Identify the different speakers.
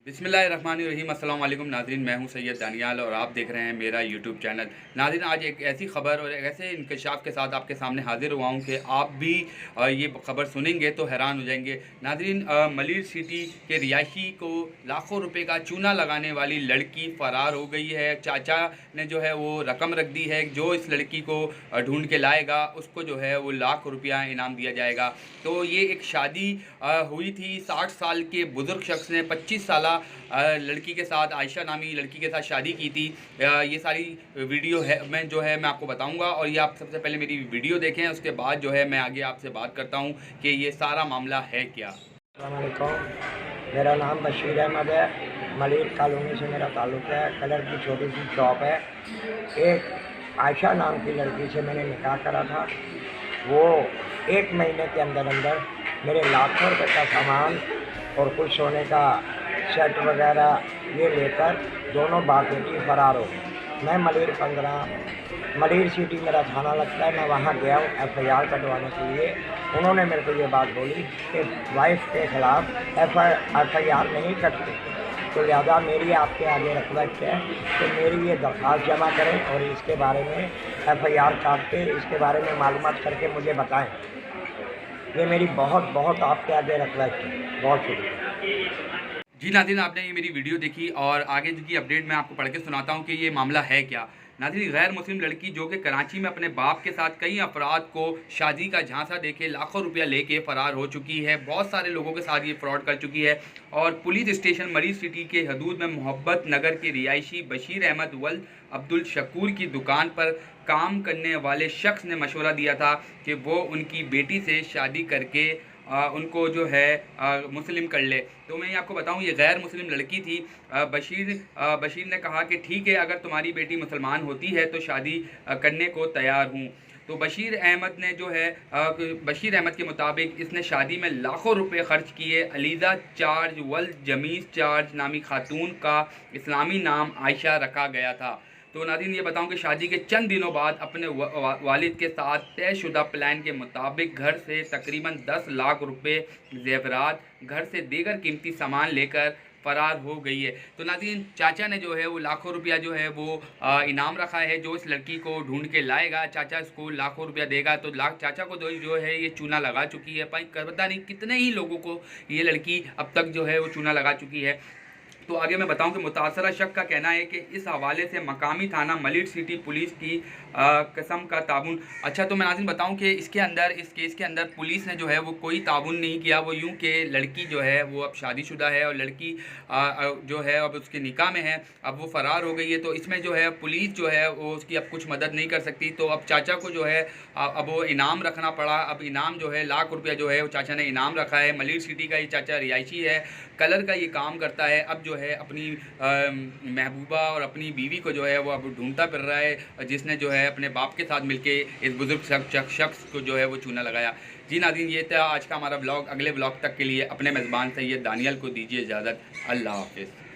Speaker 1: बिस्मिल्लाहिर्रहमानिर्रहीम। अस्सलाम वालेकुम नाज़रीन, मैं हूं सैयद दानियाल और आप देख रहे हैं मेरा यूट्यूब चैनल। नाज़रीन, आज एक ऐसी ख़बर और एक ऐसे इंकशाफ के साथ आपके सामने हाज़िर हुआ हूं कि आप भी ये ख़बर सुनेंगे तो हैरान हो जाएंगे। नाज़रीन, मलिर सिटी के रिहायशी को लाखों रुपए का चूना लगाने वाली लड़की फ़रार हो गई है। चाचा ने जो है वो रकम रख दी है, जो इस लड़की को ढूंढ के लाएगा उसको जो है वो लाख रुपया इनाम दिया जाएगा। तो ये एक शादी हुई थी। 60 साल के बुज़ुर्ग शख्स ने 25 साल लड़की के साथ, आयशा नामी लड़की के साथ शादी की थी। ये सारी वीडियो है मैं आपको बताऊंगा और ये आप सबसे पहले मेरी वीडियो देखें, उसके बाद जो है मैं आगे आपसे बात करता हूं कि ये सारा मामला है क्या।
Speaker 2: अस्सलामुअलैकुम, मेरा नाम बशीर अहमद है। मलिर कॉलोनी से मेरा ताल्लुक़ है। कलर की छोटी सी शॉप है। एक आयशा नाम की लड़की से मैंने निकाह करा था। वो 1 महीने के अंदर अंदर मेरे लाखों रुपये का सामान और कुछ सोने का सेट वगैरह ये लेकर दोनों बाप बेटी फ़रार हो गए। मैं मलिर सिटी मेरा थाना लगता है, मैं वहाँ गया हूँ FIR कटवाने के लिए। उन्होंने मेरे को ये बात बोली कि वाइफ के ख़िलाफ़ FIR नहीं कटते, तो लिहाजा मेरी आपके आगे रिक्वेस्ट है कि मेरी ये दरख्वास्त जमा करें और इसके बारे में FIR काट के इसके बारे में मालूमात करके मुझे बताएं। ये मेरी बहुत बहुत आपके आगे रिक्वेस्ट है। बहुत शुक्रिया।
Speaker 1: जी नाज़रीन, आपने ये मेरी वीडियो देखी और आगे की अपडेट मैं आपको पढ़ के सुनाता हूँ कि ये मामला है क्या। नाज़रीन, गैर मुस्लिम लड़की जो कि कराची में अपने बाप के साथ कई अफराद को शादी का झांसा देके लाखों रुपया लेके फ़रार हो चुकी है। बहुत सारे लोगों के साथ ये फ्रॉड कर चुकी है और पुलिस स्टेशन मरीज सिटी के हदूद में मोहब्बत नगर के रिहायशी बशीर अहमद वल्द अब्दुल शकूर की दुकान पर काम करने वाले शख्स ने मशवरा दिया था कि वो उनकी बेटी से शादी करके उनको जो है मुस्लिम कर ले। तो मैं ये आपको बताऊं, ये गैर मुस्लिम लड़की थी। बशीर ने कहा कि ठीक है, अगर तुम्हारी बेटी मुसलमान होती है तो शादी करने को तैयार हूँ। तो बशीर अहमद के मुताबिक इसने शादी में लाखों रुपए खर्च किए। अलीज़ा चार्ज वल्द जमीस चार्ज नामी खातून का इस्लामी नाम आयशा रखा गया था। तो नाज़रीन, ये बताऊं कि शादी के चंद दिनों बाद अपने वालिद के साथ तयशुदा प्लान के मुताबिक घर से तकरीबन 10 लाख रुपए जेवरात, घर से दीगर कीमती सामान लेकर फ़रार हो गई है। तो नाज़रीन, चाचा ने जो है वो लाखों रुपया जो है वो इनाम रखा है। जो इस लड़की को ढूंढ के लाएगा, चाचा इसको लाखों रुपया देगा। तो चाचा को जो है ये चूना लगा चुकी है। पता नहीं कितने ही लोगों को ये लड़की अब तक जो है वो चूना लगा चुकी है। तो आगे मैं बताऊं कि मुतासरा शख्स का कहना है कि इस हवाले से मकामी थाना मलिर सिटी पुलिस की कसम का ताबुन। अच्छा, तो मैं नाज़रीन बताऊं कि इस केस के अंदर पुलिस ने जो है वो कोई ताबुन नहीं किया। वो यूं कि लड़की जो है वो अब शादीशुदा है और लड़की जो है अब उसके निकाह में है, अब वो फ़रार हो गई है। तो इसमें जो है पुलिस जो है वो उसकी अब कुछ मदद नहीं कर सकती। तो अब चाचा को जो है अब वो इनाम रखना पड़ा। अब इनाम जो है लाख रुपया जो है वो चाचा ने इनाम रखा है। मलिर सिटी का ये चाचा रिहायशी है, कलर का ये काम करता है। अब जो है अपनी महबूबा और अपनी बीवी को जो है वो अब ढूंढता फिर रहा है, जिसने जो है अपने बाप के साथ मिलके इस बुजुर्ग शख्स को जो है वो चूना लगाया। जी नाज़रीन, ये था आज का हमारा ब्लॉग। अगले ब्लॉग तक के लिए अपने मेज़बान सैयद दानियाल को दीजिए इजाज़त। अल्लाह हाफ़िज़।